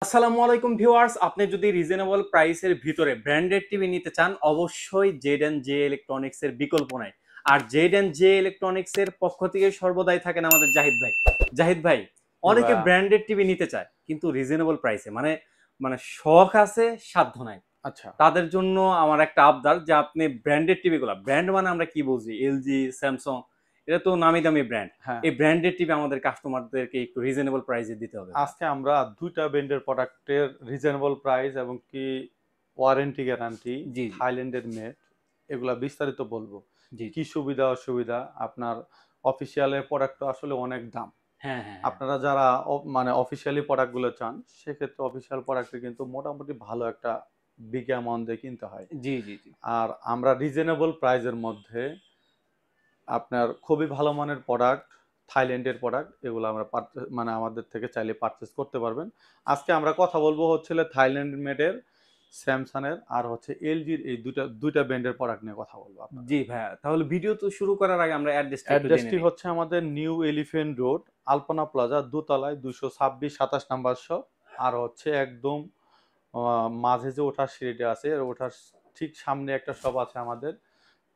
আসসালামু আলাইকুম ভিউয়ার্স, আপনি যদি রিজনেবল প্রাইসের ভিতরে ব্র্যান্ডেড টিভি নিতে চান অবশ্যই জেড এন্ড জে ইলেকট্রনিক্স এর বিকল্প নাই। আর জেড এন্ড জে ইলেকট্রনিক্স এর পক্ষ থেকে সর্বদাই থাকেন আমাদের জাহিদ ভাই। জাহিদ ভাই, জি অনেকে ভাইয়া। ব্র্যান্ডেড টিভি নিতে চায় কিন্তু রিজনেবল প্রাইসে, মানে মানে শখ আছে সাধ্য নাই। আচ্ছা। তাদের জন্য আমার একটা আবদার যে আপনি ব্র্যান্ডেড টিভি গুলা, ব্র্যান্ড মানে আমরা কি বুঝি, এলজি, স্যামসাং, এটা তো নামি দামি ব্র্যান্ড। হ্যাঁ, এই ব্র্যান্ডেড টিভি আমাদের কাস্টমারদেরকে একটু রিজনেবল প্রাইসে দিতে হবে ভাইয়া। আজকে আমরা ২ টা ব্র্যান্ডের প্রোডাক্টের রিজনেবল প্রাইস এবং কি ওয়ারেন্টি গ্যারান্টি, জি জি থাইল্যান্ডের মেড, এগুলা বিস্তারিত বলবো। জি জি। কি সুবিধা অসুবিধা, আপনার অফিসিয়ালের প্রোডাক্ট তো আসলে অনেক দাম। হ্যাঁ হ্যাঁ হ্যাঁ। আপনারা যারা মানে অফিসিয়ালি প্রোডাক্টগুলো চান, সেক্ষেত্রে অফিসিয়াল প্রোডাক্টে কিন্তু মোটামুটি ভালো একটা বিগ অ্যামাউন্ট দিয়ে কিনতে হয়। জি জি জি। আর আমরা রিজনেবল প্রাইসের মধ্যে আপনার খুবই ভালো মানের প্রোডাক্ট, থাইল্যান্ডের প্রোডাক্ট, এগুলো আমরা মানে আমাদের থেকে চাইলে পারচেজ করতে পারবেন। আজকে আমরা কথা বলবো হচ্ছে থাইল্যান্ড মেডের, স্যামসাংয়ের আর হচ্ছে এলজির এই দুইটা ব্র্যান্ডের প্রোডাক্ট নিয়ে কথা বলবো আপনাদের। জি ভাইয়া, তাহলে ভিডিও তো শুরু করার আগে আমরা অ্যাড্রেসটা একটু জেনে অ্যাড্রেসটি নিই। হচ্ছে আমাদের নিউ এলিফ্যান্ট রোড, আলপনা প্লাজা, দোতলায় ২২৬-২৭ নাম্বার শপ। আর হচ্ছে একদম মাঝে যে ওঠার সিঁড়িটা আছে, ওঠার ঠিক সামনে একটা শপ আছে আমাদের,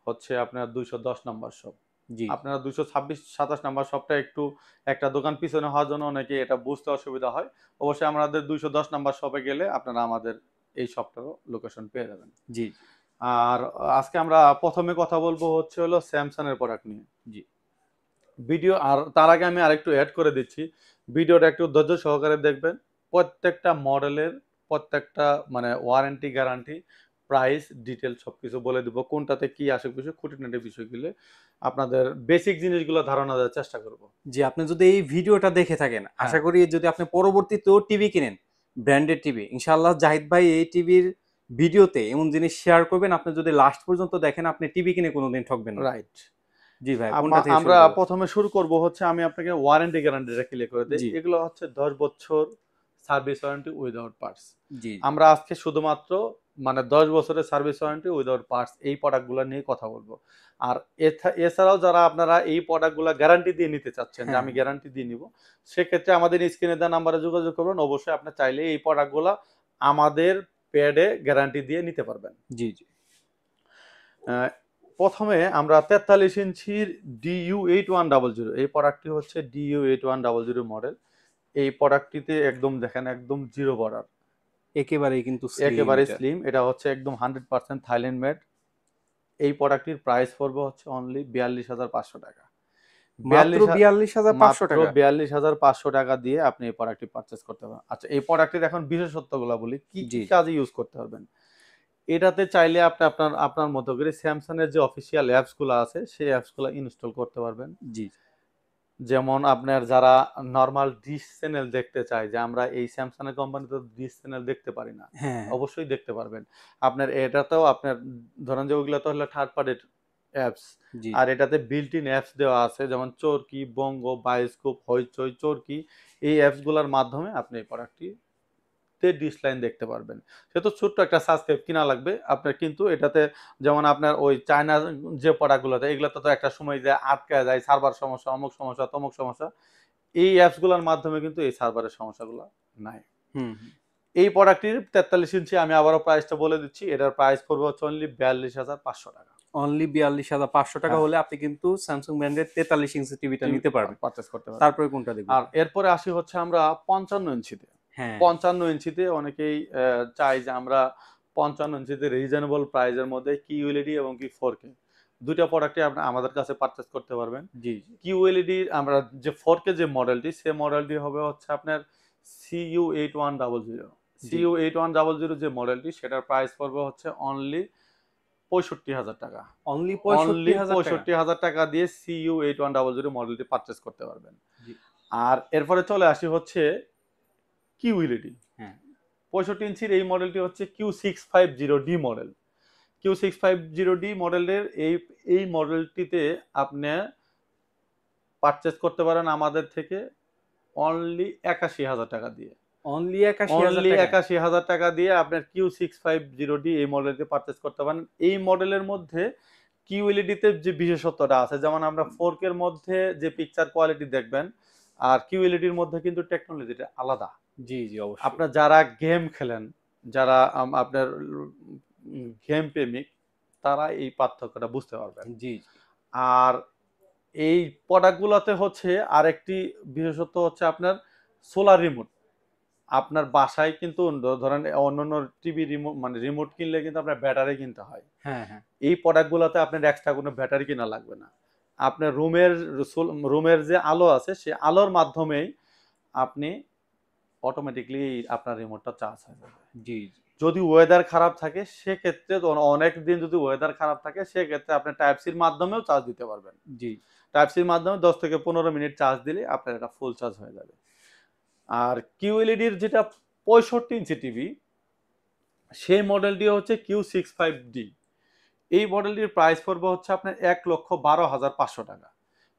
হচ্ছে আপনার ২১০ নাম্বার শপ। জি আপনারা ২২৬-২৭ নাম্বার শপটা একটু একটা দোকান পিছনে হওয়ার জন্য অনেকে এটা বুঝতে অসুবিধা হয়। অবশ্যই আমাদের ২১০ নাম্বার শপে গেলে আপনারা আমাদের এই শপটারও লোকেশন পেয়ে যাবেন। জি আর আজকে আমরা প্রথমে কথা বলবো হচ্ছে স্যামসাং এর প্রোডাক্ট নিয়ে। জি। ভিডিও, আর তার আগে আমি আরেকটু অ্যাড করে দিচ্ছি, ভিডিওটা একটু ধৈর্য সহকারে দেখবেন। প্রত্যেকটা মডেলের প্রত্যেকটা মানে ওয়ারেন্টি গ্যারান্টি, প্রাইস ডিটেল সবকিছু বলে দিব, কোনটাতে কি আসে কিছু খুঁটিনাটি বিষয়গুলো আপনাদের বেসিক জিনিসগুলো ধারণা দেওয়ার চেষ্টা করব। জি, আপনি যদি এই ভিডিওটা দেখে থাকেন, আশা হ্যাঁ, করি যদি আপনি পরবর্তীতেও টিভি কিনেন, ব্র্যান্ডেড টিভি, ইনশাআল্লাহ জাহিদ ভাই এই টিভির ভিডিওতে এমন জিনিস শেয়ার করবেন, আপনি যদি লাস্ট পর্যন্ত দেখেন আপনি টিভি কিনে কোনোদিন ঠকবেন না। রাইট। জি ভাই, কোনটা থেকে শুরু আমরা করব? প্রথমে শুরু করব হচ্ছে, আমি আপনাকে ওয়ারেন্টি গ্যারান্টিটা ক্লিয়ার করে দিই। জি এগুলো হচ্ছে ১০ বছর সার্ভিস ওয়ারেন্টি উইদাউট পার্টস। জি আমরা আজকে শুধুমাত্র মানে ১০ বছরের সার্ভিস ওয়ারেন্টি উইদাউট পার্টস এই প্রোডাক্টগুলো নিয়ে কথা বলবো। আর এছাড়াও যারা আপনারা এই প্রোডাক্টগুলো গ্যারান্টি দিয়ে নিতে চাচ্ছেন, যে হ্যাঁ আমি হ্যাঁ। গ্যারান্টি দিয়ে নিব, সেক্ষেত্রে আমাদের স্ক্রিনে দেওয়া নাম্বারে যোগাযোগ করবেন। অবশ্যই আপনি চাইলে এই প্রোডাক্টগুলো আমাদের পেডে গ্যারান্টি দিয়ে নিতে পারবেন। জি জি আহ, প্রথমে আমরা ৪৩ ইঞ্চির DU8100, এই প্রোডাক্টটি হচ্ছে DU8100 মডেল। এই প্রোডাক্টটিতে একদম দেখেন একদম জিরো বর্ডার, একেবারেই কিন্তু স্লিম একেবারে এটা। স্লিম। এটা হচ্ছে একদম 100% থাইল্যান্ড মেড। এই প্রোডাক্টটির প্রাইস পড়বে হচ্ছে অনলি ৪২৫০০ টাকা। মাত্র ৪২ ৪২,৫০০ মাত্র টাকা। ৪২৫০০ টাকা দিয়ে আপনি এই প্রোডাক্টটি পারচেজ করতে পারেন। আচ্ছা, এই প্রোডাক্টের এখন বিশেষত্বগুলো বলি, কি কি জি কাজে ইউজ করতে পারবেন। এটাতে চাইলে আপনি আপনার আপনার মতো করে স্যামসাং এর যে অফিসিয়াল অ্যাপসগুলো আছে সেই অ্যাপসগুলো ইনস্টল করতে পারবেন। জি যেমন আপনার যারা নরমাল ডিশ চ্যানেল দেখতে চায়, যে আমরা এই স্যামসাং এর কোম্পানিতে ডিশ চ্যানেল দেখতে পারি না, হ্যাঁ হ্যাঁ। অবশ্যই দেখতে পারবেন। আপনার এটাতেও আপনার ধরেন যে ওইগুলো তো হলো থার্ড পার্টি অ্যাপস, জি আর জি এটাতে বিল্ট ইন অ্যাপস দেওয়া আছে, যেমন চরকি, বঙ্গ, বায়োস্কোপ, হইচই, চরকি। এই অ্যাপসগুলোর মাধ্যমে আপনি এই প্রোডাক্টটি ডিশ লাইন দেখতে পারবেন। সে তো ছোট্ট একটা সাবস্ক্রাইব কিনা লাগবে আপনার, কিন্তু এটাতে যেমন আপনার ওই চায়না যে প্রোডাক্টগুলোতে, এগুলোতে তো একটা সময় যে আটকে যায়, সার্ভার সমস্যা, অমুক সমস্যা, তমুক সমস্যা। এই অ্যাপসগুলোর মাধ্যমে কিন্তু এই সার্ভারের সমস্যাগুলো নাই। হুম হুম। এই প্রোডাক্টটির ৪৩ ইঞ্চি, আমি আবারও প্রাইসটা বলে দিচ্ছি, এটার প্রাইস পড়বে হচ্ছে অনলি ৪২৫০০ টাকা। অনলি ৪২,৫০০ টাকা হ্যাঁ, হলে আপনি কিন্তু স্যামসাং ব্র্যান্ডের ৪৩ ইঞ্চি টিভিটা নিতে পারবেন। পারচেজ করতে পারবেন। তারপরে কোনটা দেখবো? আর এরপরে আসি হচ্ছে আমরা ৫৫ ইঞ্চিতে। হ্যাঁ ৫৫ ইঞ্চিতে অনেকেই চায় যে আমরা ৫৫ ইঞ্চিতে রিজনেবল প্রাইসের মধ্যে কিউএলইডি এবং কি 4K দুইটা প্রোডাক্টই আপনি আমাদের কাছে পারচেজ করতে পারবেন। জি জি কিউএলইডি আমরা যে 4K যে মডেলটি, সে মডেলটি হবে হচ্ছে আপনার CU8100। জি। CU8100 যে মডেলটি, সেটার প্রাইস পড়বে হচ্ছে অনলি ৬৫,০০০ টাকা। অনলি অনলি ৬৫,০০০ টাকা। ৬৫,০০০ টাকা দিয়ে CU8100 মডেলটি পারচেজ করতে পারবেন। জি। আর এরপরে চলে আসি হচ্ছে কিউএলইডি। হ্যাঁ। ৬৫ ইঞ্চির এই মডেলটি হচ্ছে Q650D মডেল। Q650D মডেলের এই মডেলটিতে আপনি পারচেজ করতে পারেন আমাদের থেকে অনলি ৮১,০০০ টাকা দিয়ে। অনলি ৮১,০০০ অনলি টাকা। ৮১,০০০ টাকা দিয়ে আপনার Q650D এই মডেলটি পারচেজ করতে পারেন। এই মডেলের মধ্যে QLED তে যে বিশেষত্বটা আছে, যেমন আমরা 4K এর মধ্যে যে পিকচার কোয়ালিটি দেখবেন, আর QLED এর মধ্যে কিন্তু টেকনোলজিটা আলাদা। জি, জি, অবশ্যই। আপনার যারা গেম খেলেন, যারা আপনার গেম প্রেমিক, তারা এই পার্থক্যটা বুঝতে পারবেন। জি, জি। আর এই প্রোডাক্টগুলোতে হচ্ছে আরেকটি বিশেষত্ব হচ্ছে আপনার সোলার রিমোট। আপনার বাসায় কিন্তু ধরেন অন্যান্য টিভি রিমোট মানে রিমোট কিনলে কিন্তু আপনার ব্যাটারি কিনতে হয়। হ্যাঁ, হ্যাঁ। এই প্রোডাক্টগুলোতে আপনার এক্সট্রা কোনো ব্যাটারি কিনা লাগবে না। আপনার রুমের যে আলো আছে সেই আলোর মাধ্যমেই আপনি অটোমেটিক্যালি আপনার রিমোটটা চার্জ হয়ে যাবে। জি, জি। যদি ওয়েদার খারাপ থাকে সেক্ষেত্রে অনেক দিন যদি ওয়েদার খারাপ থাকে সেক্ষেত্রে আপনি টাইপ সির মাধ্যমেও চার্জ দিতে পারবেন। জি। টাইপ সির মাধ্যমে 10 থেকে 15 মিনিট চার্জ দিলে আপনার এটা ফুল চার্জ হয়ে যাবে। আর কিউএলইডির যেটা 65 ইঞ্চি টিভি সেই মডেলটি হচ্ছে Q65D। এই মডেলটির প্রাইস পড়বে হচ্ছে আপনার ১,১২,৫০০ টাকা।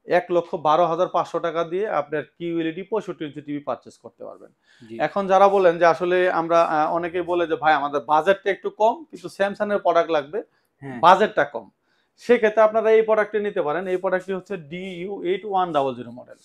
১,১২,৫০০ টাকা দিয়ে আপনার কিউএলইডি 65 ইঞ্চি টিভি পারচেজ করতে পারবেন। জি। এখন যারা বলেন যে আসলে আমরা অনেকেই বলে যে ভাই আমাদের বাজেটটা একটু কম কিন্তু স্যামসাং এর প্রোডাক্ট লাগবে, হ্যাঁ। বাজেটটা কম। সেক্ষেত্রে আপনারা এই প্রোডাক্টটি নিতে পারেন। এই প্রোডাক্টটি হচ্ছে DU8100 মডেল।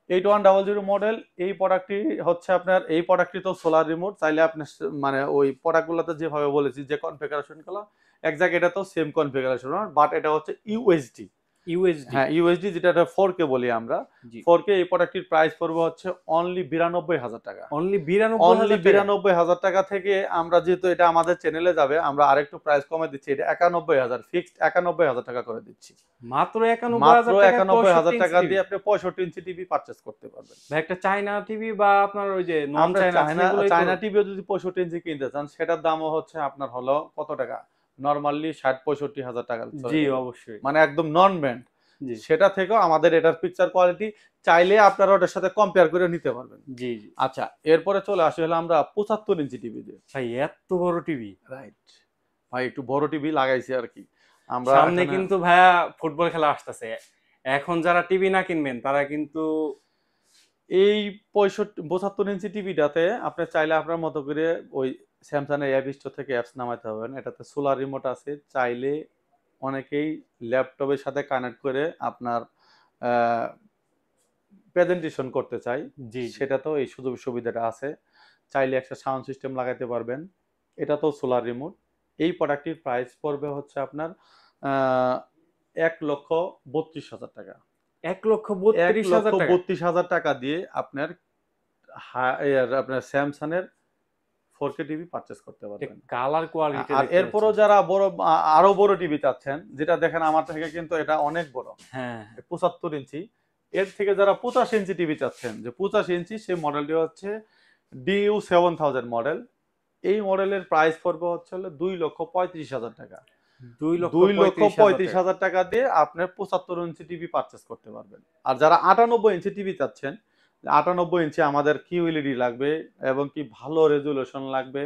8100 মডেল এই প্রোডাক্টটি হচ্ছে আপনার এই প্রোডাক্টটি তো সোলার রিমোট চাইলে আপনি মানে ওই প্রোডাক্টগুলোতে যেভাবে বলেছি যে কনফিগারেশন গুলো একজাক্ট এটা তো সেম কনফিগারেশন বাট এটা হচ্ছে ইউএসডি। ইউএসডি। হ্যাঁ ইউএসডি যেটা 4K বলি আমরা। জি। 4K এই প্রোডাক্টটির প্রাইস পড়বে হচ্ছে অনলি 92,000 টাকা। অনলি অনলি ৯২,০০০ টাকা? 92,000 টাকা থেকে আমরা যেহেতু এটা আমাদের চ্যানেলে যাবে আমরা আরেকটু প্রাইস কমে দিচ্ছি। এটা 91,000 ফিক্সড 91,000 টাকা করে দিচ্ছি। মাত্র মাত্র ৯১,০০০ টাকায় 91,000 ৬৫ টাকা ইঞ্চি টিভি? দিয়ে আপনি 65 ইঞ্চি টিভি পারচেজ করতে পারবেন। ভাই একটা চায়না টিভি বা আপনার ওই যে নন আপনার চায়না আছে সেগুলোই তো। চায়না টিভিও যদি 65 ইঞ্চি কিনতে চান সেটার দামও হচ্ছে আপনার হলো কত টাকা? নরমালি ৬০-৬৫,০০০ টাকা চলে জি, যাবে। অবশ্যই। মানে একদম নন ব্র্যান্ড। জি। সেটা থেকেও আমাদের এটার পিকচার কোয়ালিটি চাইলে আপনারা ওটার সাথে কম্পেয়ার করে নিতে পারবেন। জি, জি। আচ্ছা, এরপরে চলে আসি হলো আমরা 75 ইঞ্চি টিভি দিয়ে। ভাই এত বড় টিভি? রাইট। ভাই একটু বড় টিভি লাগাইছি আরকি। আমরা সামনে এখানে কিন্তু ভাইয়া ফুটবল খেলা আসতেছে। এখন যারা টিভি না কিনবেন তারা কিন্তু এই 75 ইঞ্চি টিভিটাতে আপনি চাইলে আপনার মতো করে ওই স্যামসাং এর অ্যাপ স্টোর থেকে অ্যাপস নামাইতে পারবেন। এটাতে সোলার রিমোট আছে। চাইলে অনেকেই ল্যাপটপের সাথে কানেক্ট করে আপনার আ প্রেজেন্টেশন করতে চায়। জি, জি। সেটাতেও এই সুযোগ সুবিধাটা আছে। চাইলে একটা সাউন্ড সিস্টেম লাগাইতে পারবেন। এটাতেও সোলার রিমোট। এই প্রোডাক্টটির প্রাইস পড়বে হচ্ছে আপনার আ ১,৩২,০০০ টাকা। ১,৩২,০০০ টাকা? ১,৩২,০০০ টাকা দিয়ে আপনার আপনার স্যামসাং এর 4K টিভি পারচেজ করতে পারবেন। কালার কোয়ালিটি আর দেখতে এরপরও পাচ্ছেন। যারা বড় আরো বড় টিভি চাচ্ছেন, যেটা দেখেন আমার থেকে কিন্তু এটা অনেক বড়। হ্যাঁ, ৭৫ ইঞ্চি। এর থেকে যারা ৮৫ ইঞ্চি টিভি চাচ্ছেন, যে ৮৫ ইঞ্চি সেই মডেলটি হচ্ছে DU7000 মডেল। এই মডেলের প্রাইস পড়বে হচ্ছে হলো ২,৩৫,০০০ টাকা। ২,৩৫,০০০ টাকা। ২,৩৫,০০০ টাকা দিয়ে আপনার ৭৫ ইঞ্চি টিভি পারচেজ করতে পারবেন। আর যারা ৯৮ ইঞ্চি টিভি চাচ্ছেন, ৯৮ ইঞ্চি আমাদের QLED লাগবে এবং কি ভালো রেজোলিউশন লাগবে,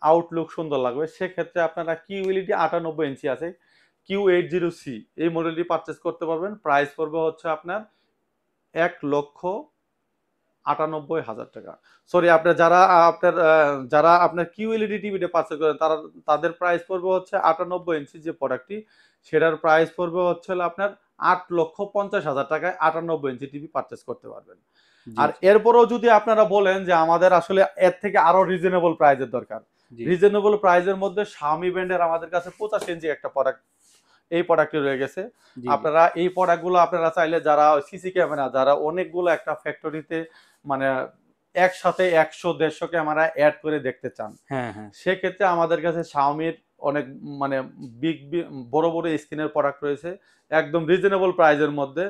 আউটলুক সুন্দর লাগবে। সেক্ষেত্রে আপনারা QLED ৯৮ ইঞ্চি আছে, Q80C এই মডেলটি পারচেজ করতে পারবেন। প্রাইস পড়বে হচ্ছে আপনার ১,৯৮,০০০ টাকা। সরি আপনার যারা আপনার QLED টিভিটা পারচেজ করেন তাদের প্রাইস পড়বে হচ্ছে ৯৮ ইঞ্চি যে প্রোডাক্টটি সেটার প্রাইস পড়বে হচ্ছে হলো আপনার ৮,৫০,০০০ টাকায় ৯৮ ইঞ্চি টিভি পারচেজ করতে পারবেন। জি, আর জি, এরপরেও যদি আপনারা বলেন যে আমাদের আসলে এর থেকে আরো রিজনেবল প্রাইসের দরকার। জি, রিজনেবল প্রাইসের মধ্যে Xiaomi ব্র্যান্ডের আমাদের কাছে 85 ইঞ্চি একটা প্রোডাক্ট এই প্রোডাক্টটি রয়ে গেছে। জি, জি। আপনারা এই প্রোডাক্টগুলো আপনারা চাইলে যারা সিসি ক্যামেরা যারা অনেকগুলো একটা ফ্যাক্টরিতে মানে একসাথে ১০০-১৫০ ক্যামেরা এড করে দেখতে চান। হ্যাঁ, হ্যাঁ। সেক্ষেত্রে আমাদের কাছে Xiaomi-র অনেক মানে বড়, বড় স্ক্রিনের প্রোডাক্ট রয়েছে। একদম রিজনেবল প্রাইসের মধ্যে।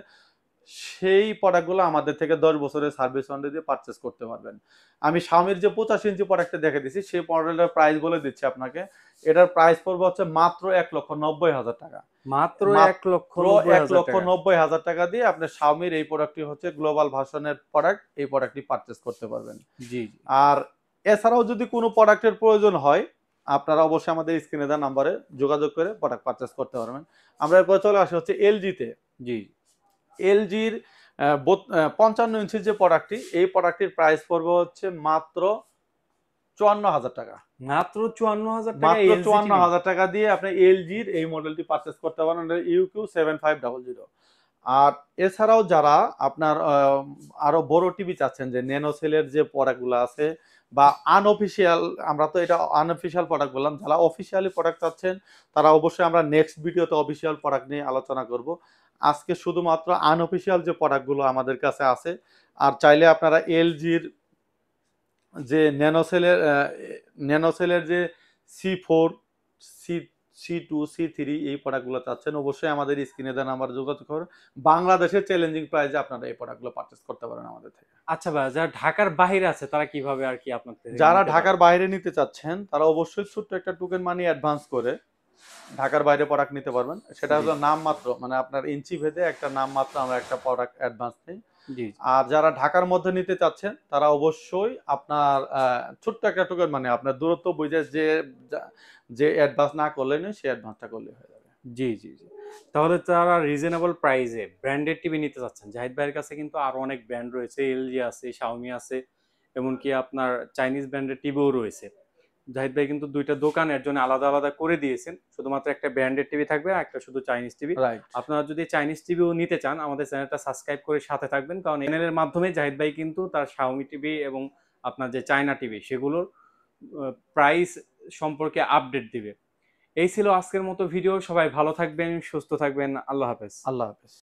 সেই প্রোডাক্টগুলো আমাদের থেকে ১০ বছরের সার্ভিস ওয়ারেন্টি দিয়ে পারচেজ করতে পারবেন। আমি Xiaomi-র যে 85 ইঞ্চি প্রোডাক্টটা দেখে দিছি সেই মডেলটার প্রাইস বলে দিচ্ছি আপনাকে। এটার প্রাইস পড়বে হচ্ছে মাত্র ১,৯০,০০০ টাকা। মাত্র মাত্র ১,৯০,০০০ টাকা। ১,৯০,০০০ টাকা দিয়ে আপনি Xiaomi-র এই প্রোডাক্টটি হচ্ছে গ্লোবাল ভার্সনের প্রোডাক্ট। এই প্রোডাক্টটি পারচেজ করতে পারবেন। জি, জি, আর এছাড়াও যদি কোনো প্রোডাক্টের প্রয়োজন হয়, আপনারা অবশ্যই আমাদের স্ক্রিনে দেওয়া নাম্বারে যোগাযোগ করে প্রোডাক্ট পারচেজ করতে পারবেন। আমরা এরপরে চলে আসি হচ্ছে LG-তে। জি। LG-র ৫৫ ইঞ্চির যে প্রোডাক্টটি, এই প্রোডাক্টটির প্রাইস পড়বে হচ্ছে মাত্র ৫৪,০০০ টাকা। মাত্র ৫৪,০০০ টাকায় মাত্র এলজি টিভি? ৫৪,০০০ টাকা দিয়ে আপনি LG-র এই মডেলটি পারচেজ করতে পারেন। UQ7500 আর এছাড়াও যারা আপনার আরো বড় টিভি চাচ্ছেন, যে ন্যানো সেলের যে প্রোডাক্টগুলো আছে বা আনঅফিসিয়াল, আমরা তো এটা আনঅফিসিয়াল প্রোডাক্ট বললাম, যারা অফিসিয়ালি প্রোডাক্ট চাচ্ছেন তারা অবশ্যই, আমরা নেক্সট ভিডিওতে অফিসিয়াল প্রোডাক্ট নিয়ে আলোচনা করব। আজকে শুধুমাত্র আনঅফিসিয়াল যে প্রোডাক্টগুলো আমাদের কাছে আছে। আর চাইলে আপনারা এলজির যে ন্যানোসেলের যে C4, C2, C3 এই প্রোডাক্টগুলো চাচ্ছেন, অবশ্যই আমাদের স্ক্রিনে দেওয়া নাম্বার যোগাযোগ করে বাংলাদেশের চ্যালেঞ্জিং প্রাইসে আপনারা এই প্রোডাক্টগুলো পারচেজ করতে পারেন আমাদের থেকে। আচ্ছা ভাই, যারা ঢাকার বাইরে আছে তারা কিভাবে আর কি আপনার থেকে যারা নিতে ঢাকার পারবে? বাইরে নিতে চাচ্ছেন তারা অবশ্যই ছোট্ট একটা টোকেন মানি অ্যাডভান্স করে ঢাকার বাইরে প্রোডাক্ট নিতে পারবেন। সেটা জি হলো নাম মাত্র, মানে আপনার ইঞ্চি ভেদে একটা নাম মাত্র আমরা একটা প্রোডাক্ট অ্যাডভান্স নিই। জি আর যারা ঢাকার মধ্যে নিতে চাচ্ছেন তারা অবশ্যই আপনার ছোট্ট একটা টোকেন, মানে আপনার দূরত্ব বুঝে যে অ্যাডভান্স না করলে নয়, সেই অ্যাডভান্সটা করলে হয়ে যাবে। জি জি জি। তাহলে তারা রিজনেবল প্রাইসে ব্র্যান্ডেড টিভি নিতে চাচ্ছেন, জাহিদ ভাইয়ের কাছে কিন্তু আরো অনেক ব্র্যান্ড রয়েছে, এলজি আছে, শাওমি আছে, এমনকি আপনার চাইনিজ ব্র্যান্ডের টিভিও রয়েছে। জাহিদ ভাই কিন্তু দুইটা দোকান এর জন্য আলাদা আলাদা করে দিয়েছেন, শুধুমাত্র একটা ব্র্যান্ডেড টিভি থাকবে আর একটা শুধু চাইনিজ টিভি। রাইট। আপনারা যদি চাইনিজ টিভিও নিতে চান আমাদের চ্যানেলটা সাবস্ক্রাইব করে সাথে থাকবেন, কারণ চ্যানেলের মাধ্যমে জাহিদ ভাই কিন্তু তার শাওমি টিভি এবং আপনার যে চায়না টিভি সেগুলোর প্রাইস সম্পর্কে আপডেট দিবে। এই ছিল আজকের মতো ভিডিও। সবাই ভালো থাকবেন, সুস্থ থাকবেন। আল্লাহ হাফেজ। আল্লাহ হাফেজ।